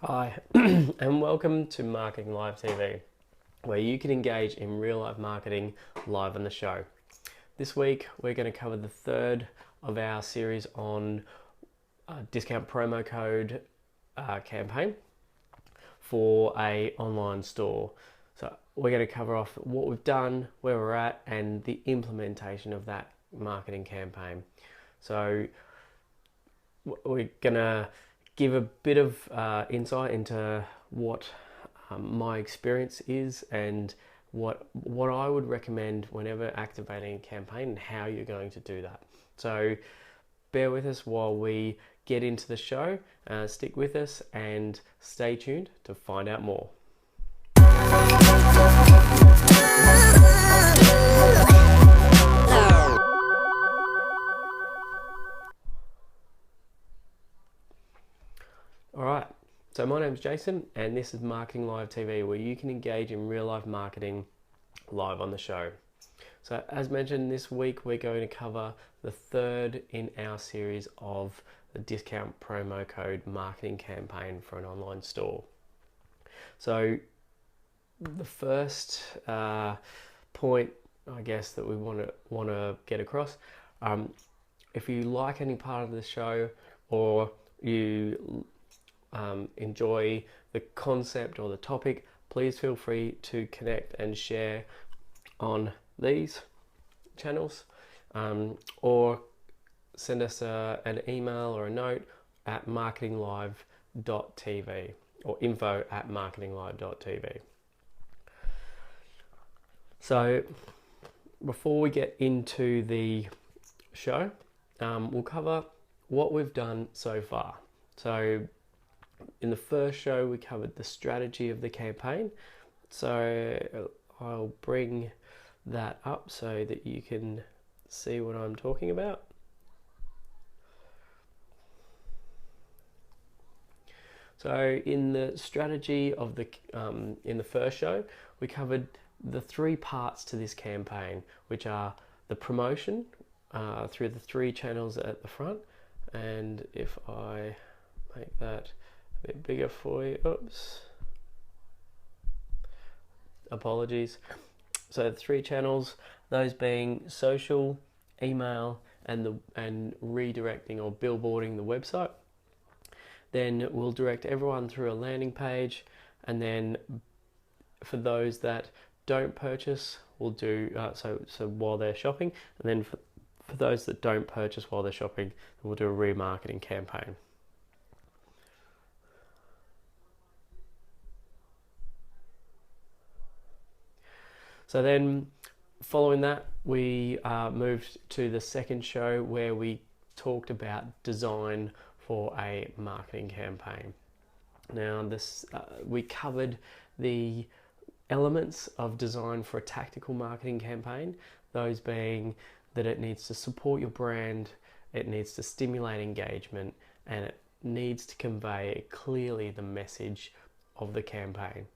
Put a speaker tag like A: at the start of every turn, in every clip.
A: Hi, and welcome to Marketing Live TV, where you can engage in real life marketing live on the show. This week, we're going to cover the third of our series on discount promo code campaign for an online store. So we're going to cover off what we've done, where we're at, and the implementation of that marketing campaign. So we're going to give a bit of insight into what my experience is and what I would recommend whenever activating a campaign and how you're going to do that. So bear with us while we get into the show, stick with us and stay tuned to find out more. Alright, so my name's Jason and this is Marketing Live TV, where you can engage in real life marketing live on the show. So as mentioned, this week we're going to cover the third in our series of the discount promo code marketing campaign for an online store. So the first point, I guess, that we want to get across, if you like any part of the show or you enjoy the concept or the topic, please feel free to connect and share on these channels, or send us an email or a note at marketinglive.tv or info@marketinglive.tv. So before we get into the show, we'll cover what we've done so far. So in the first show, we covered the strategy of the campaign. So I'll bring that up so that you can see what I'm talking about. So in the strategy of the in the first show, we covered the three parts to this campaign, which are the promotion through the three channels at the front. And if I make that a bit bigger for you, oops, apologies. So the three channels, those being social, email, and redirecting or billboarding the website. Then we'll direct everyone through a landing page, and then for those that don't purchase, we'll do so while they're shopping, and then for those that don't purchase while they're shopping, we'll do a remarketing campaign. So then following that, we moved to the second show where we talked about design for a marketing campaign. Now this we covered the elements of design for a tactical marketing campaign, those being that it needs to support your brand, it needs to stimulate engagement, and it needs to convey clearly the message of the campaign.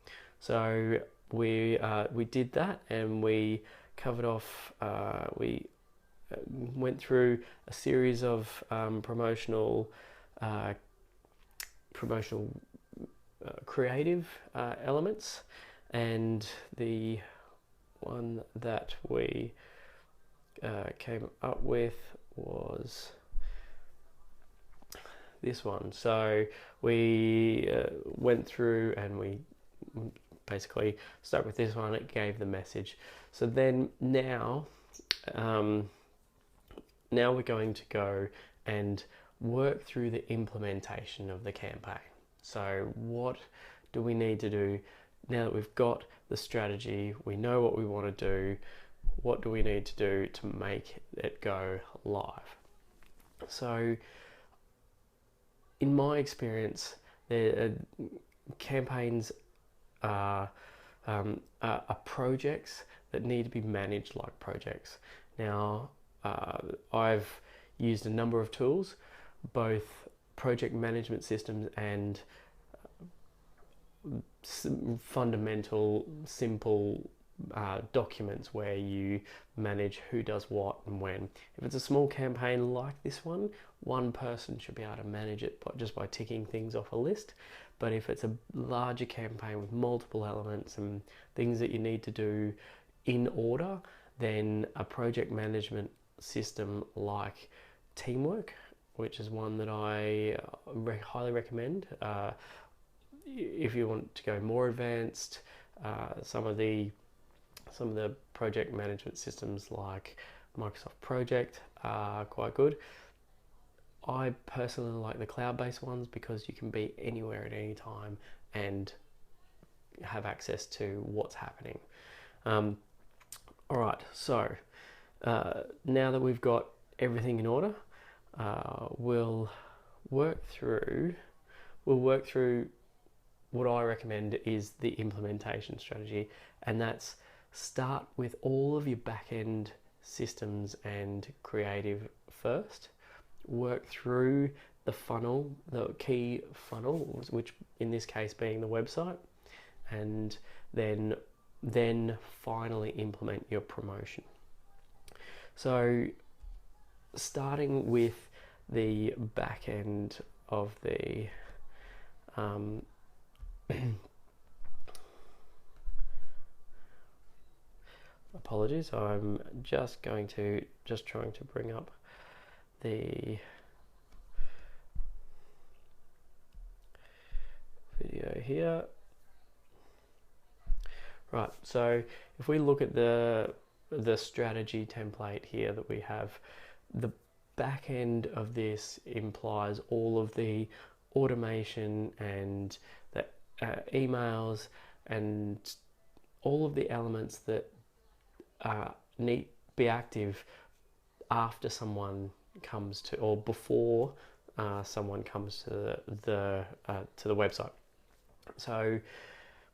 A: So we did that, and we covered off, we went through a series of promotional creative elements, and the one that we came up with was this one. So we went through and we basically start with this one. It gave the message. So then now we're going to go and work through the implementation of the campaign. So what do we need to do now that we've got the strategy, we know what we want to do? What do we need to do to make it go live? So in my experience, campaigns are projects that need to be managed like projects. Now, I've used a number of tools, both project management systems and fundamental, simple documents where you manage who does what and when. If it's a small campaign like this one person should be able to manage it just by ticking things off a list. But if it's a larger campaign with multiple elements and things that you need to do in order, then a project management system like Teamwork, which is one that I highly recommend. If you want to go more advanced, some of the project management systems like Microsoft Project are quite good. I personally like the cloud-based ones because you can be anywhere at any time and have access to what's happening. All right, so now that we've got everything in order, we'll work through what I recommend is the implementation strategy, and that's start with all of your back-end systems and creative first. Work through the funnel, the key funnel, which in this case being the website, and then finally implement your promotion. So starting with the back end of the apologies, I'm just trying to bring up the video here. Right, so if we look at the strategy template here that we have, the back end of this implies all of the automation and the emails and all of the elements that need be active after someone comes to, or before someone comes to the website. So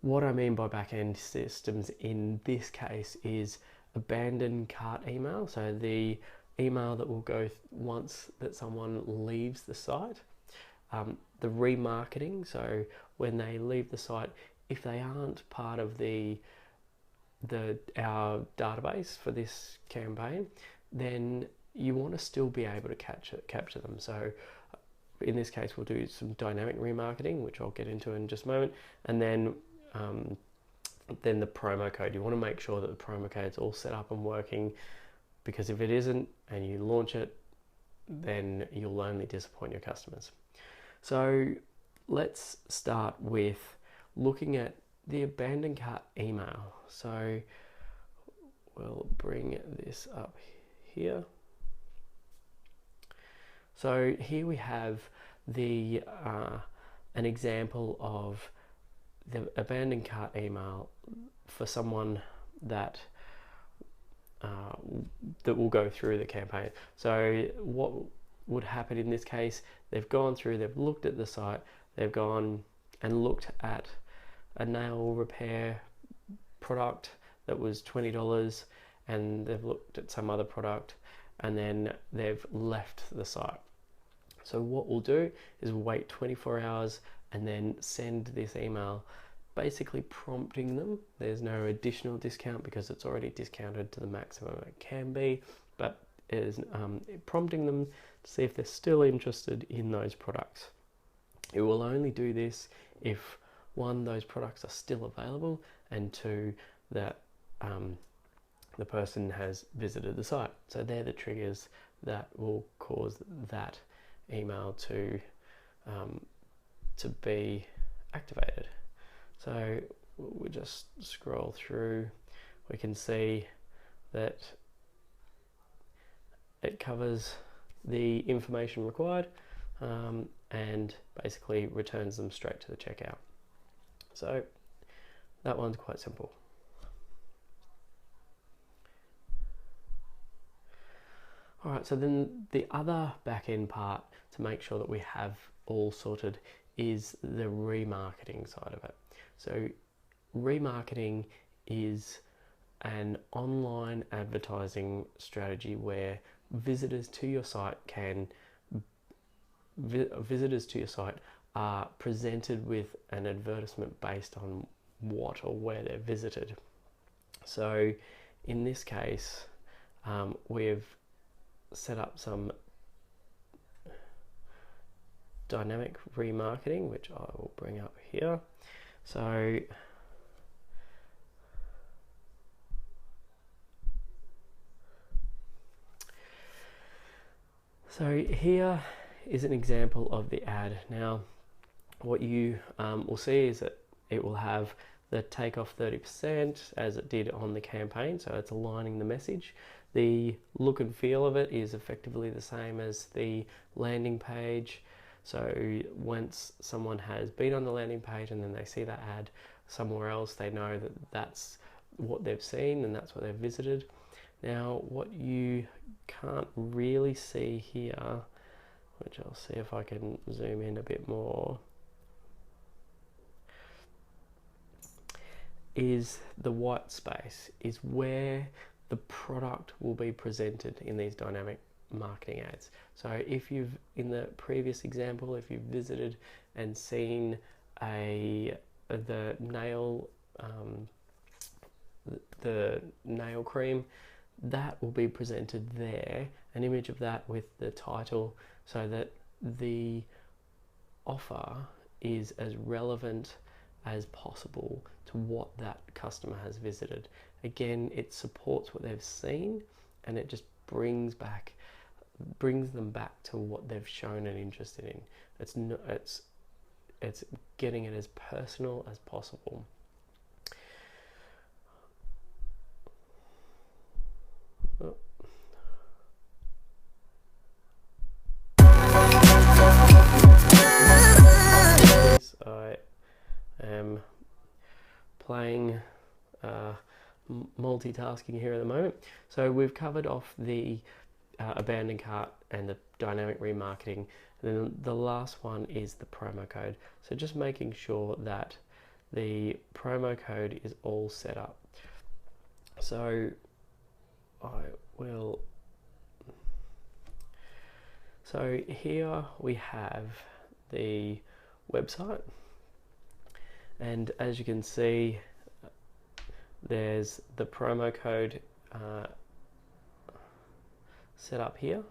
A: what I mean by back-end systems in this case is abandoned cart email, so the email that will go once that someone leaves the site. The remarketing, so when they leave the site, if they aren't part of our database for this campaign, then you want to still be able to capture them. So in this case, we'll do some dynamic remarketing, which I'll get into in just a moment, and then the promo code. You want to make sure that the promo code is all set up and working, because if it isn't and you launch it, then you'll only disappoint your customers. So let's start with looking at the abandoned cart email. So we'll bring this up here. So here we have the an example of the abandoned cart email for someone that will go through the campaign. So what would happen in this case, they've gone through, they've looked at the site, they've gone and looked at a nail repair product that was $20, and they've looked at some other product, and then they've left the site. So what we'll do is we'll wait 24 hours and then send this email basically prompting them. There's no additional discount because it's already discounted to the maximum it can be, but it is prompting them to see if they're still interested in those products. It will only do this if, one, those products are still available, and two, that the person has visited the site. So they're the triggers that will cause that email to be activated. So we'll just scroll through. We can see that it covers the information required and basically returns them straight to the checkout. So that one's quite simple. All right, so then the other back-end part to make sure that we have all sorted is the remarketing side of it. So remarketing is an online advertising strategy where visitors to your site are presented with an advertisement based on what or where they're visited. So in this case, we've set up some dynamic remarketing, which I will bring up here. So here is an example of the ad. Now, what you will see is that it will have the take off 30% as it did on the campaign, so it's aligning the message. The look and feel of it is effectively the same as the landing page. So once someone has been on the landing page and then they see that ad somewhere else, they know that that's what they've seen and that's what they've visited. Now, what you can't really see here, which I'll see if I can zoom in a bit more, is the white space, is where the product will be presented in these dynamic marketing ads. So if you've, in the previous example, if you've visited and seen the nail cream, that will be presented there, an image of that with the title, so that the offer is as relevant as possible to what that customer has visited. Again, it supports what they've seen, and it just brings them back to what they've shown an interest in. It's getting it as personal as possible. Oh. I am playing multitasking here at the moment. So we've covered off the abandoned cart and the dynamic remarketing. And then the last one is the promo code. So just making sure that the promo code is all set up. So So here we have the website, and as you can see, there's the promo code set up here.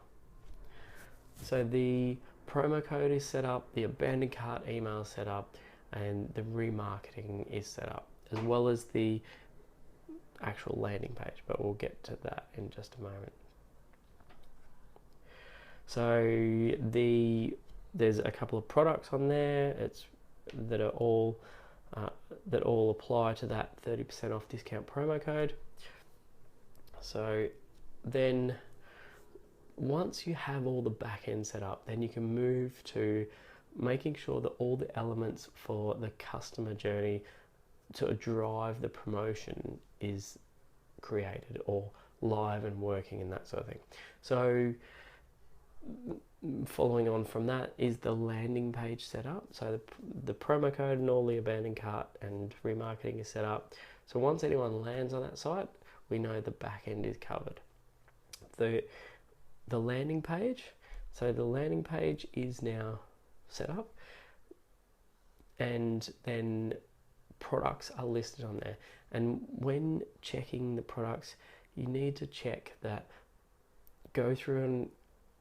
A: So the promo code is set up, the abandoned cart email is set up, and the remarketing is set up, as well as the actual landing page, but we'll get to that in just a moment. So there's a couple of products on there that all apply to that 30% off discount promo code. So then once you have all the back end set up, then you can move to making sure that all the elements for the customer journey to drive the promotion is created or live and working and that sort of thing. So following on from that is the landing page setup. So the promo code and all the abandoned cart and remarketing is set up. So once anyone lands on that site, we know the back end is covered. The landing page, so the landing page is now set up, and then products are listed on there. And when checking the products, you need to check that, go through, and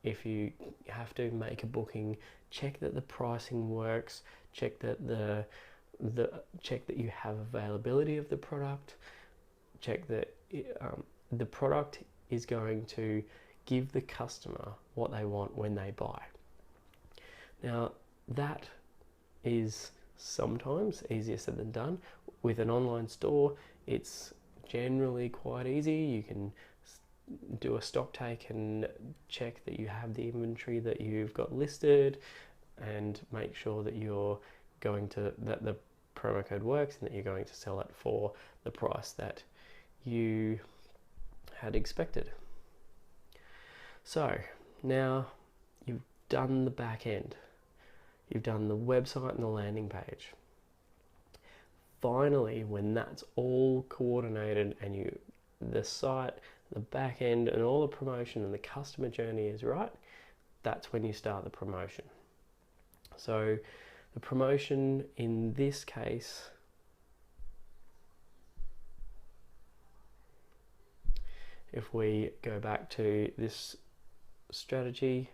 A: if you have to make a booking, check that the pricing works, check that check that you have availability of the product, check that the product is going to give the customer what they want when they buy. Now, that is sometimes easier said than done. With an online store, it's generally quite easy. You can do a stock take and check that you have the inventory that you've got listed, and make sure that that the promo code works and that you're going to sell it for the price that you had expected. So now you've done the back end. You've done the website and the landing page. Finally, when that's all coordinated and the site, the back end and all the promotion and the customer journey is right, that's when you start the promotion. So the promotion in this case if we go back to this strategy,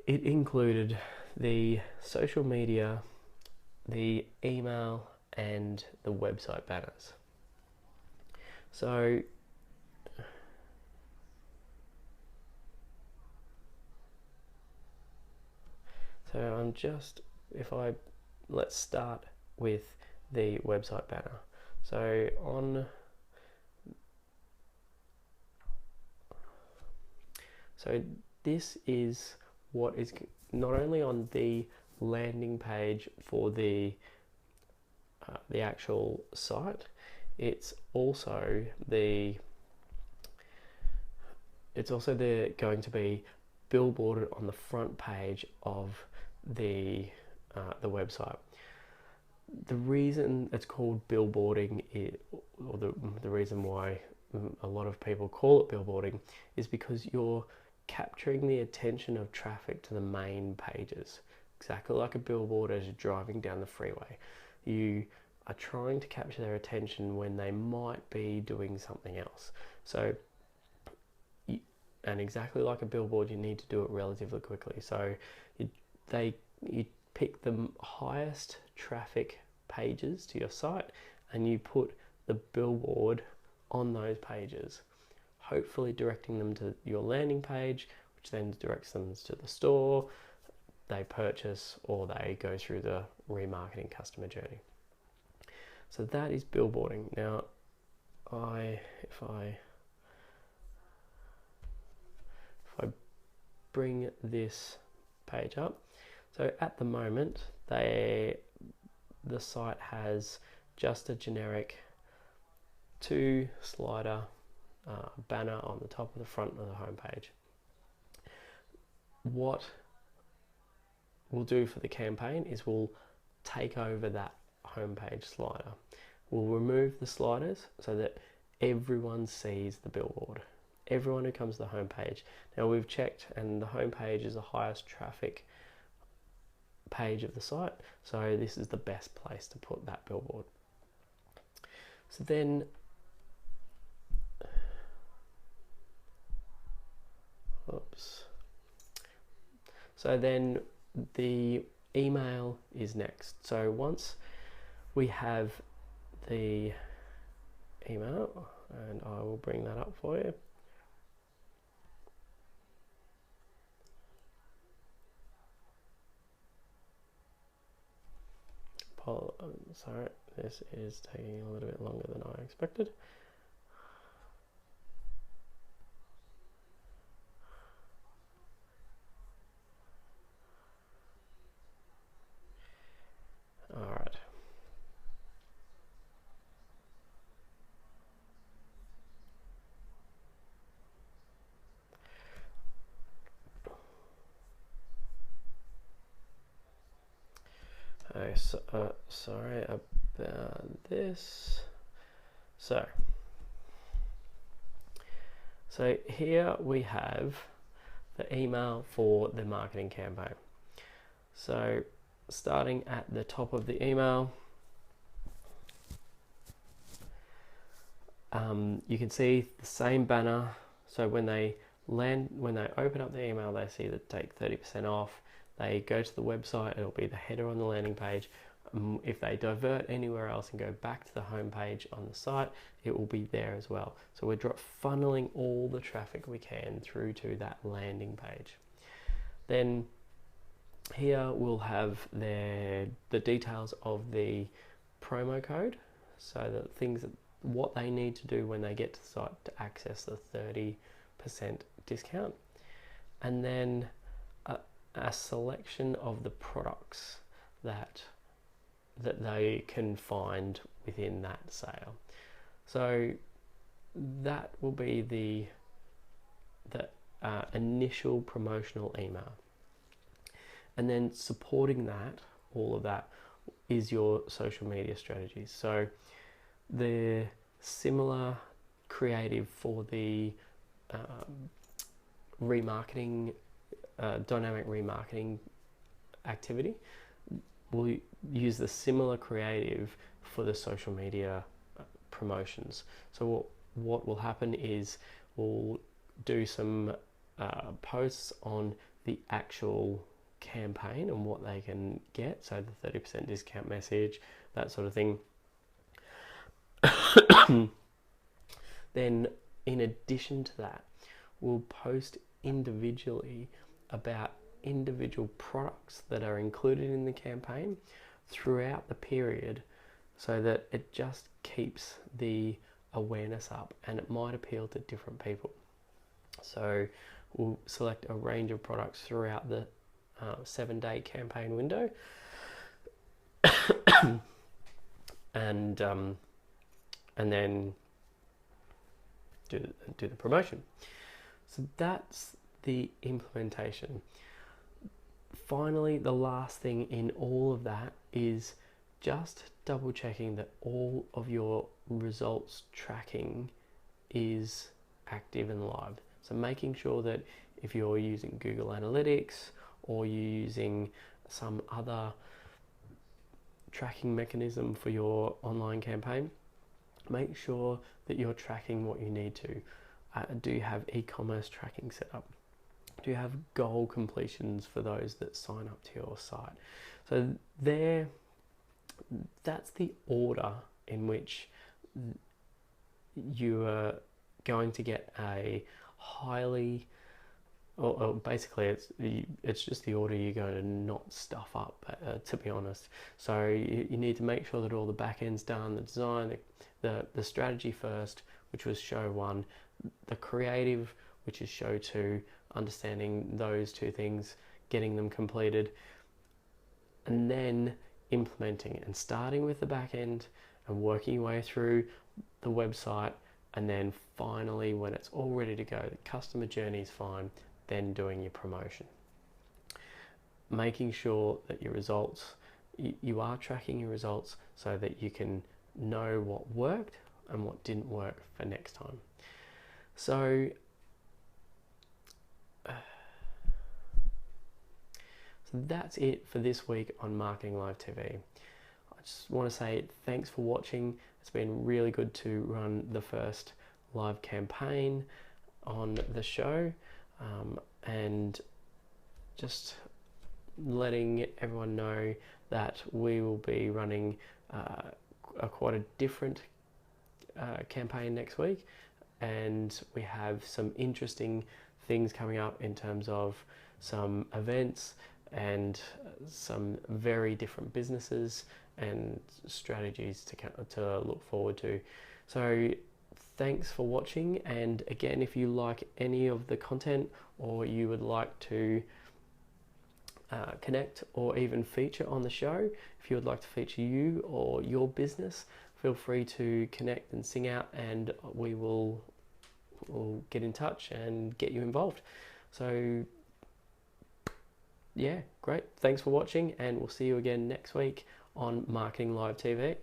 A: it included the social media, the email, and the website banners. So I'm just, let's start with the website banner. So this is what is not only on the landing page for the actual site, it's also going to be billboarded on the front page of the website. The reason it's called billboarding, or the reason why a lot of people call it billboarding, is because you're capturing the attention of traffic to the main pages, exactly like a billboard as you're driving down the freeway. You are trying to capture their attention when they might be doing something else. And exactly like a billboard, you need to do it relatively quickly. So you pick the highest traffic pages to your site and you put the billboard on those pages, hopefully directing them to your landing page, which then directs them to the store, they purchase, or they go through the remarketing customer journey. So that is billboarding. Now, if I bring this page up, so at the moment the site has just a generic 2-slider banner on the top of the front of the homepage. What we'll do for the campaign is we'll take over that homepage slider. We'll remove the sliders so that everyone sees the billboard. Everyone who comes to the homepage. Now we've checked, and the homepage is the highest traffic page of the site, so this is the best place to put that billboard. So then the email is next. So once we have the email, and I will bring that up for you. Sorry, this is taking a little bit longer than I expected. All right. Sorry about this. So here we have the email for the marketing campaign. So starting at the top of the email, you can see the same banner. So when they open up the email, they see that take 30% off. They go to the website, it'll be the header on the landing page. If they divert anywhere else and go back to the home page on the site, it will be there as well. So we're funneling all the traffic we can through to that landing page. Then here we'll have the details of the promo code, so what they need to do when they get to the site to access the 30% discount, and then a selection of the products that they can find within that sale. So that will be the initial promotional email, and then supporting that, all of that, is your social media strategies. So the similar creative for the remarketing, dynamic remarketing activity, we'll use the similar creative for the social media promotions. So what will happen is we'll do some posts on the actual campaign and what they can get, so the 30% discount message, that sort of thing. Then in addition to that, we'll post individually about individual products that are included in the campaign throughout the period, so that it just keeps the awareness up, and it might appeal to different people. So we'll select a range of products throughout the 7-day campaign window, and then do the promotion. So that's the implementation. Finally, the last thing in all of that is just double checking that all of your results tracking is active and live. So making sure that if you're using Google Analytics or you're using some other tracking mechanism for your online campaign, make sure that you're tracking what you need to. Do you have e-commerce tracking set up? Do you have goal completions for those that sign up to your site? So that's the order in which you are going to get a highly, or basically it's just the order you're going to not stuff up, to be honest. So you need to make sure that all the back end's done, the design, the strategy first, which was show 1, the creative, which is show 2, understanding those 2 things, getting them completed, and then implementing it and starting with the back end and working your way through the website, and then finally when it's all ready to go, the customer journey is fine, then doing your promotion. Making sure that your results, you are tracking your results so that you can know what worked and what didn't work for next time. So that's it for this week on Marketing Live TV. I just want to say thanks for watching. It's been really good to run the first live campaign on the show, and just letting everyone know that we will be running quite a different campaign next week, and we have some interesting things coming up in terms of some events and some very different businesses and strategies to look forward to. So thanks for watching, and again, if you like any of the content or you would like to connect or even feature on the show, if you would like to feature you or your business, feel free to connect and sing out, and we'll get in touch and get you involved. So yeah, great. Thanks for watching, and we'll see you again next week on Marketing Live TV.